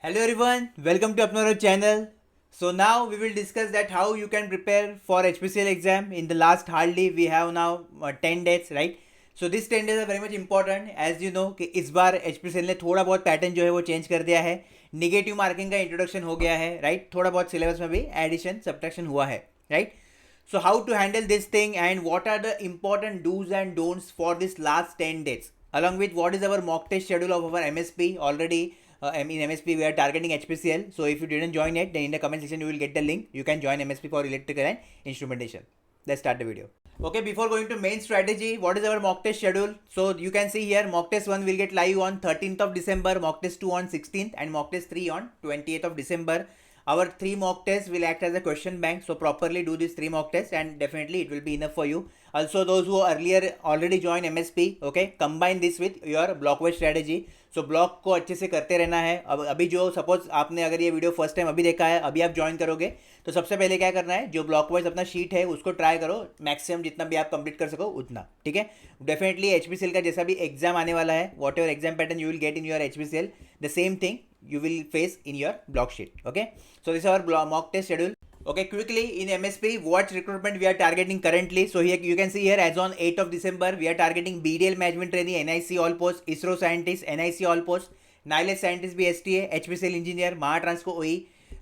Hello everyone, welcome to Apnoro channel. So now we will discuss that how you can prepare for HPCL exam. In the last hardly we have now 10 days, right? So this 10 days are very much important as you know कि इस बार HPCL ने थोड़ा बहुत pattern जो है वो change कर दिया है. निगेटिव मार्किंग का इंट्रोडक्शन हो गया है, राइट? थोड़ा बहुत सिलेबस में भी एडिशन सब्ट्रैक्शन हुआ है, right? So how to handle this thing and what are the important do's and don'ts for this last 10 days, along with what is our mock test schedule of our MSP already. In MSP we are targeting HPCL, so if you didn't join it, then in the comment section you will get the link. You can join MSP for electrical and instrumentation. Let's start the video. Okay, before going to main strategy, what is our mock test schedule? So you can see here mock test 1 will get live on 13th of December, mock test 2 on 16th and mock test 3 on 28th of December. Our 3 mock tests will act as a question bank, so properly do these 3 mock tests and definitely it will be enough for you. Also those who earlier already joined MSP, okay, combine this with your block wise strategy. So block को अच्छे से करते रहना है. अब अभी जो suppose आपने अगर ये वीडियो फर्स्ट टाइम अभी देखा है, अभी आप ज्वाइन करोगे, तो सबसे पहले क्या करना है, जो ब्लॉक वाइज अपना शीट है उसको ट्राई करो, मैक्सिमम जितना भी आप कंप्लीट कर सको उतना, ठीक है. डेफिनेटली HPCL का जैसा भी एग्जाम आने वाला है, what ever exam pattern you will get in your HPCL, the same thing you will face in your block sheet. Okay, so this is our mock test schedule. Okay, quickly in MSP what recruitment we are targeting currently. So here you can see here as on 8th of December we are targeting BDL management trainee, NIC all posts, ISRO scientist, NIC all posts, NILS scientist भी STA, HPCL engineer, Mahatransco OE,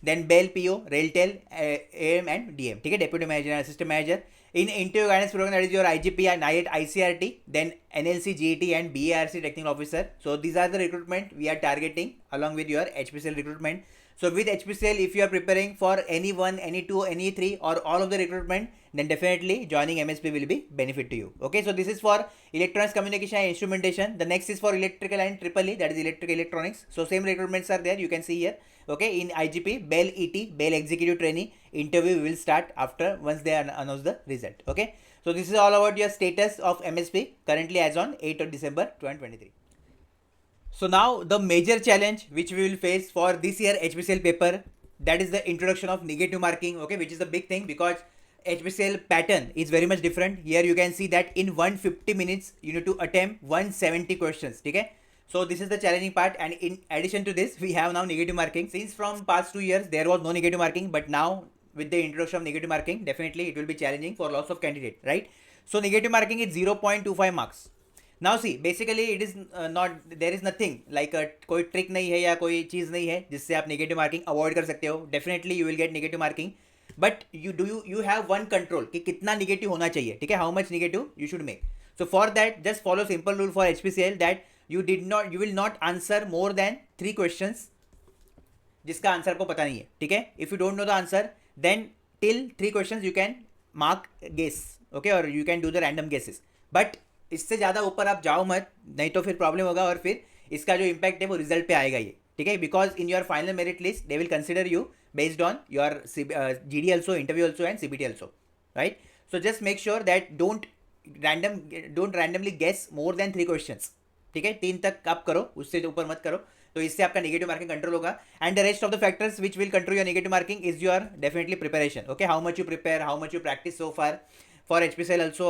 then BEL PO, RailTel, AM and DM, ठीक है, deputy manager, assistant manager. In interview guidance program, that is your IGP and NIET ICRT, then NLC GET and BARC technical officer. So these are the recruitment we are targeting along with your HPCL recruitment. So with HPCL, if you are preparing for any one, any two, any three or all of the recruitment, then definitely joining MSP will be benefit to you. Okay, so this is for electronics, communication and instrumentation. The next is for electrical and triple E, that is electrical electronics. So same recruitments are there, you can see here. Okay, in IGP, BEL ET, BEL executive trainee, interview will start after once they announce the result. Okay, so this is all about your status of MSP currently as on 8th of December 2023. So now the major challenge which we will face for this year HPCL paper, that is the introduction of negative marking, okay, which is the big thing because HPCL pattern is very much different. Here you can see that in 150 minutes you need to attempt 170 questions, okay. So this is the challenging part, and in addition to this we have now negative marking. Since from past 2 years there was no negative marking, but now with the introduction of negative marking definitely it will be challenging for lots of candidates, right? So negative marking is 0.25 marks. Now see basically it is not, there is nothing like कोई trick नहीं है या कोई चीज़ नहीं है जिससे आप negative marking avoid कर सकते हो. Definitely you will get negative marking, but you have one control कि कितना निगेटिव होना चाहिए, ठीक है, how much negative you should make. So for that just follow simple rule for HPCL that you will not answer more than 3 questions जिसका answer को पता नहीं है, ठीक है. If you don't know the answer then till 3 questions you can mark guess, okay, और you can do the random guesses, but इससे ज़्यादा ऊपर आप जाओ मत, नहीं तो फिर प्रॉब्लम होगा और फिर इसका जो इम्पैक्ट है वो रिजल्ट पे आएगा ये, ठीक है. Because in your final merit list they will consider you based on your GD also, interview also and CBT also, right. So just make sure that don't randomly guess more than 3 questions, ठीक है. 3 तक आप करो, उससे ऊपर मत करो, तो इससे आपका नेगेटिव मार्किंग कंट्रोल होगा. And the rest of the factors which will control your negative marking is your definitely preparation, okay, how much you prepare, how much you practice so far. For HPCL also,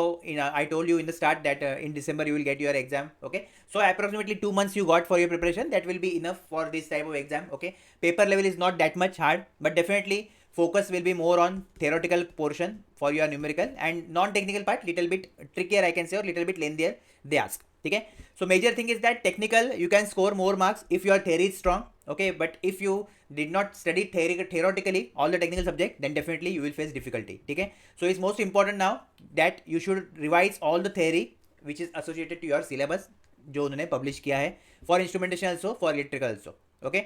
I told you in the start that in December you will get your exam, okay. So approximately 2 months you got for your preparation, that will be enough for this type of exam, okay. Paper level is not that much hard, but definitely focus will be more on theoretical portion for your numerical, and non-technical part little bit trickier I can say, or little bit lengthier they ask, okay. So major thing is that technical you can score more marks if your theory is strong, okay, but if you did not study theoretically all the technical subject, then definitely you will face difficulty, okay. So it's most important now that you should revise all the theory which is associated to your syllabus जो उन्होंने publish किया है, for instrumentation also, for electrical also, okay.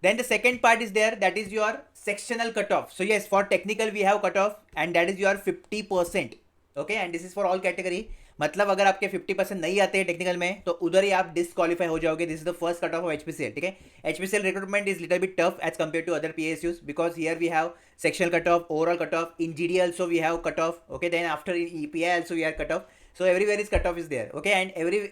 Then the second part is there, that is your sectional cutoff. So yes, for technical we have cutoff and that is your 50%, okay, and this is for all category. मतलब अगर आपके 50% नहीं आते हैं technical में तो उधर ही आप डिस्क्वालीफाई हो जाओगे. This is the first cut off of HPCL, ठीक है. HPCL recruitment is little bit tough as compare to other PSUs because here we have sectional cut off, overall cut off, in GD also we have cut off, okay, then after in EPI also we have cut off, so everywhere is cut off is there, okay, and every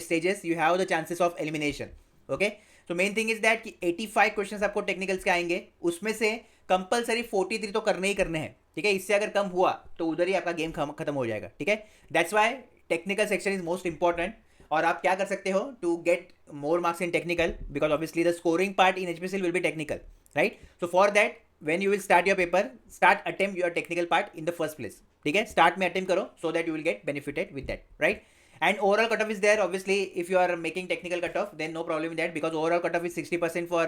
stages you have the chances of elimination, okay. So main thing is that कि 85 question आपको technicals के आएंगे, उसमें से compulsory 43 तो करने ही करने हैं, ठीक है. इससे अगर कम हुआ तो उधर ही आपका गेम खत्म हो जाएगा, ठीक है. That's why technical section is most important. और आप क्या कर सकते हो to get more marks in technical, because obviously the scoring part in HPCL will be technical, right? So for that when you will start your paper, start attempt your technical part in the first place. ठीक है, start में attempt करो so that you will get benefited with that, right? And overall cutoff is there. Obviously, if you are making technical cutoff, then no problem with that, because overall cutoff is 60% for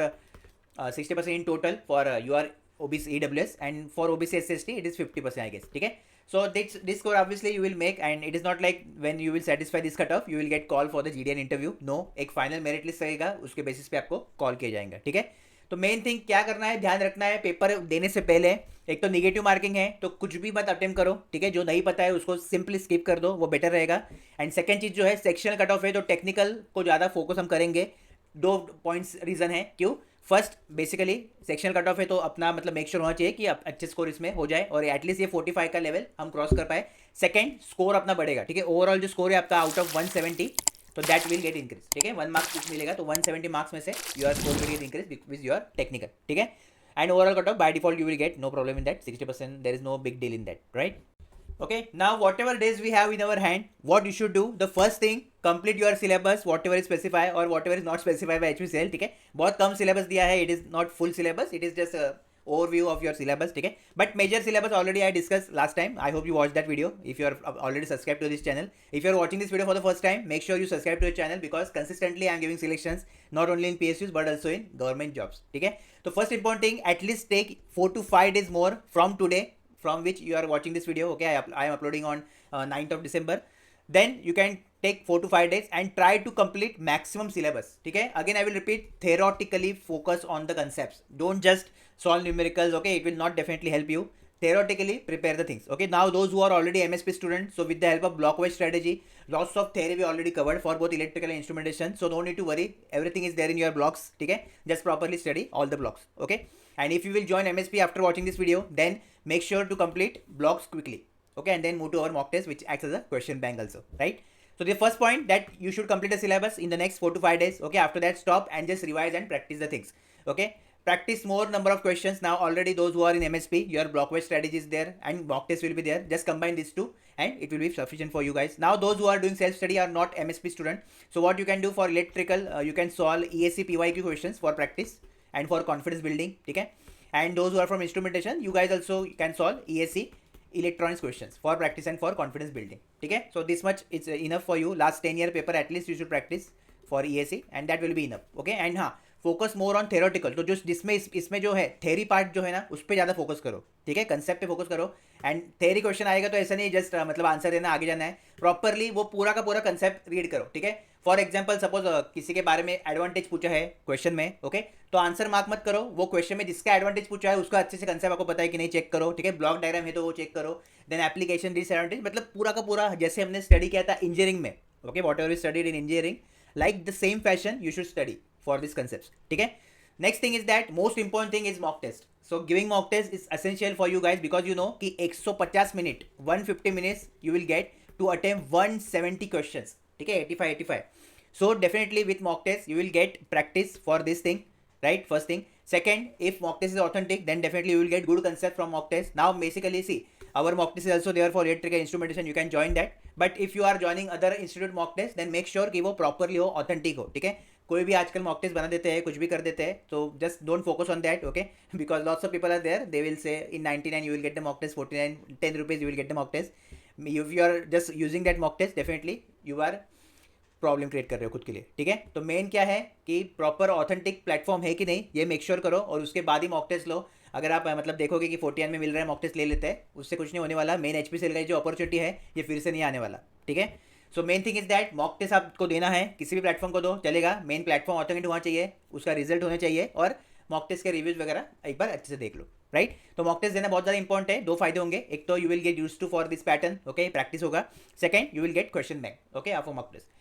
60% in total for your OBC EWS, and for OBC SST it is 50%, I guess. ठीक है, so this score obviously you will make, and it is not like when you will satisfy this cutoff you will get call for the GDN interview. No, एक final merit list रहेगा, उसके basis पे आपको call किया जाएगा. ठीक है, तो मेन थिंग क्या करना है, ध्यान रखना है पेपर देने से पहले, एक तो निगेटिव मार्किंग है तो कुछ भी मत अटेम्प्ट करो. ठीक है, जो नहीं पता है उसको सिंपली स्किप कर दो, वो बेटर रहेगा. एंड सेकंड चीज जो है, सेक्शनल कट ऑफ है तो टेक्निकल को ज़्यादा फोकस हम करेंगे. 2 पॉइंट्स रीजन है क्यों. First, basically sectional cut of है तो अपना मतलब मेक श्योर होना चाहिए कि अच्छे स्कोर इसमें हो जाए और एटलीस्ट ये 45 का लेवल हम क्रॉस कर पाए. सेकंड, स्कोर अपना बढ़ेगा. ठीक है, ओवरऑल जो स्कोर है आपका आउट ऑफ 170, तो दैट विल गेट इंक्रीज. ठीक है, 1 मार्क्स मिलेगा तो 170 मार्क्स में से your score will get increase with your technical. ठीक है, and overall cut off by default you will get no problem in that 60%. There is no big deal in that, right? Okay, now whatever days we have in our hand, what you should do, the first thing, complete your syllabus, whatever is specified or whatever is not specified by HPCL. ठीक है, बहुत कम syllabus दिया है, it is not full syllabus, it is just a overview of your syllabus. ठीक है, but major syllabus already I discussed last time. I hope you watched that video if you are already subscribed to this channel. If you are watching this video for the first time, make sure you subscribe to the channel, because consistently I am giving selections not only in PSUs but also in government jobs. ठीक है, तो first important thing, at least take 4 to 5 days more from today, from which you are watching this video. Okay, I am uploading on 9th of December. Then you can take 4 to 5 days and try to complete maximum syllabus. ठीक है, again I will repeat, theoretically focus on the concepts, don't just solve numericals. Okay, it will not definitely help you. Theoretically prepare the things. Okay, now those who are already MSP students, so with the help of block-wise strategy, lots of theory we already covered for both electrical and instrumentation, so no need to worry, everything is there in your blocks. ठीक है, just properly study all the blocks. Okay, and if you will join MSP after watching this video, then make sure to complete blocks quickly. Okay, and then move to our mock test, which acts as a question bank also, right? So the first point, that you should complete the syllabus in the next 4 to 5 days. Okay, after that stop and just revise and practice the things. Okay, practice more number of questions. Now already those who are in MSP, your block-wise strategy is there and mock test will be there. Just combine these two and it will be sufficient for you guys. Now those who are doing self-study are not MSP student, so what you can do for electrical, you can solve ESC PYQ questions for practice and for confidence building. Okay, and those who are from instrumentation, you guys also can solve ESC electronics questions for practice and for confidence building. ठीक है, so this much is enough for you. Last 10 year paper at least you should practice for ESC and that will be enough. Okay, and हाँ, focus more on theoretical, तो जो जिसमें इसमें जो है theory part जो है ना, उस पर ज़्यादा फोकस करो. ठीक है, कंसेप्ट पे फोकस करो. एंड थेरी क्वेश्चन आएगा तो ऐसा नहीं जस्ट मतलब आंसर देना आगे जाना है, प्रॉपरली वो पूरा का पूरा कंसेप्ट रीड करो. ठीक है, फॉर एग्जाम्पल सपोज किसी के बारे में एडवांटेज पूछा है क्वेश्चन में, ओके, तो आंसर मार्क मत करो, वो क्वेश्चन में जिसका एडवांटेज पूछा है उसका अच्छे से कंसेप्ट आपको पता है कि नहीं चेक करो. ठीक है, ब्लॉक डायग्राम है तो वो चेक करो. देन एप्लीकेशन डिसएडवांटेज, मतलब पूरा का पूरा जैसे हमने स्टडी किया था इंजीनियरिंग में. Okay, what ever you studied in engineering, like the same fashion you should study for this concept. ठीक है, next thing is that most important thing is mock test. So giving mock test is essential for you guys, because you know कि 150 minute 150 minutes you will get to attempt 170 questions. ठीक है, 85. So definitely with mock test you will get practice for this thing, right? First thing. Second, if mock test is authentic, then definitely you will get good concept from mock test. Now basically see, our mock test is also there for electrical instrumentation, you can join that. But if you are joining other institute mock test, then make sure कि वो properly हो, authentic हो. ठीक है, कोई भी आजकल mock test बना देते हैं, कुछ भी कर देते हैं, तो just don't focus on that. Okay, because lots of people are there, they will say in 99 you will get the mock test, 49 10 rupees you will get the mock test. If you are just using that mock test, definitely you are problem create कर रहे हो खुद के लिए. ठीक है, तो main क्या है कि प्रॉपर ऑथेंटिक प्लेटफॉर्म है कि नहीं, ये मेक श्योर करो और उसके बाद ही मॉक टेस्ट लो. अगर आप मतलब देखोगे कि 49 में मिल रहा है, मॉक टेस्ट ले लेते हैं, उससे कुछ नहीं होने वाला. मेन HPCL का जो अपॉर्चुनिटी है ये फिर से नहीं आने वाला. ठीक है, so main thing is that mock test आपको देना है, किसी भी प्लेटफॉर्म को दो चलेगा, मेन प्लेटफॉर्म ऑथेंटिक होना चाहिए, उसका रिजल्ट होना चाहिए, और मॉक टेस्ट के रिव्यूज वगैरह एक बार अच्छे से देख लो. राइट, तो मॉक टेस्ट देना बहुत ज़्यादा इंपॉर्टेंट है. 2 फायदे होंगे, एक तो you will get used to for this pattern. Okay, practice होगा. Second, you will get question bank. Okay, after mock test.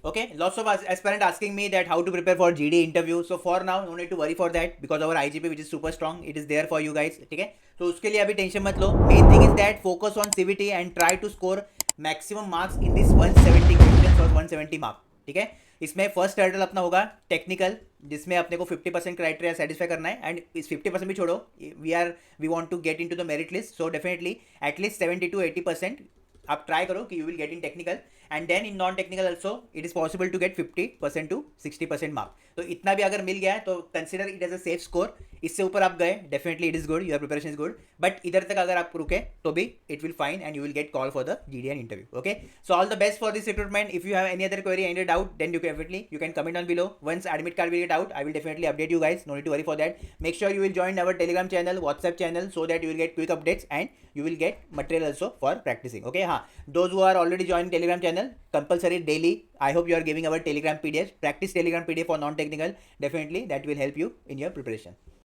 Okay, lots of aspirant asking me that how to prepare for GD interview. So for now, no need to worry for that, because our IGP which is super strong, it is there for you guys. ठीक है, तो उसके लिए अभी tension मत लो. Main thing is that focus on CVT and try to score maximum marks in this 170 questions और 170 mark. ठीक है, इसमें फर्स्ट हर्डल अपना होगा टेक्निकल, जिसमें अपने को 50% क्राइटेरिया सेटिस्फाई करना है. एंड इस 50% भी छोड़ो, we want to get into the merit list, so definitely at least 70 to 80% आप ट्राई करो कि you will get in technical. And then in non technical also it is possible to गेट 50% to 60% mark. तो इतना भी अगर मिल गया है तो consider it as a safe score. इससे ऊपर आप गए definitely it is good, your preparation is good, but इधर तक अगर आप रुके तो भी it will fine and you will gate call for the GDN interview. Okay, so all the best for this recruitment. If you have any other query, any doubt, then you can comment on below. Once admit card will get out, I will definitely update you guys. No need to worry for that. Make sure you will join our Telegram channel, WhatsApp channel, so that you will get quick updates and you will get material also for practicing. Okay, those who are already joined Telegram channel, compulsory daily. I hope you are giving our Telegram PDF, practice Telegram PDF for non-technical. Definitely that will help you in your preparation.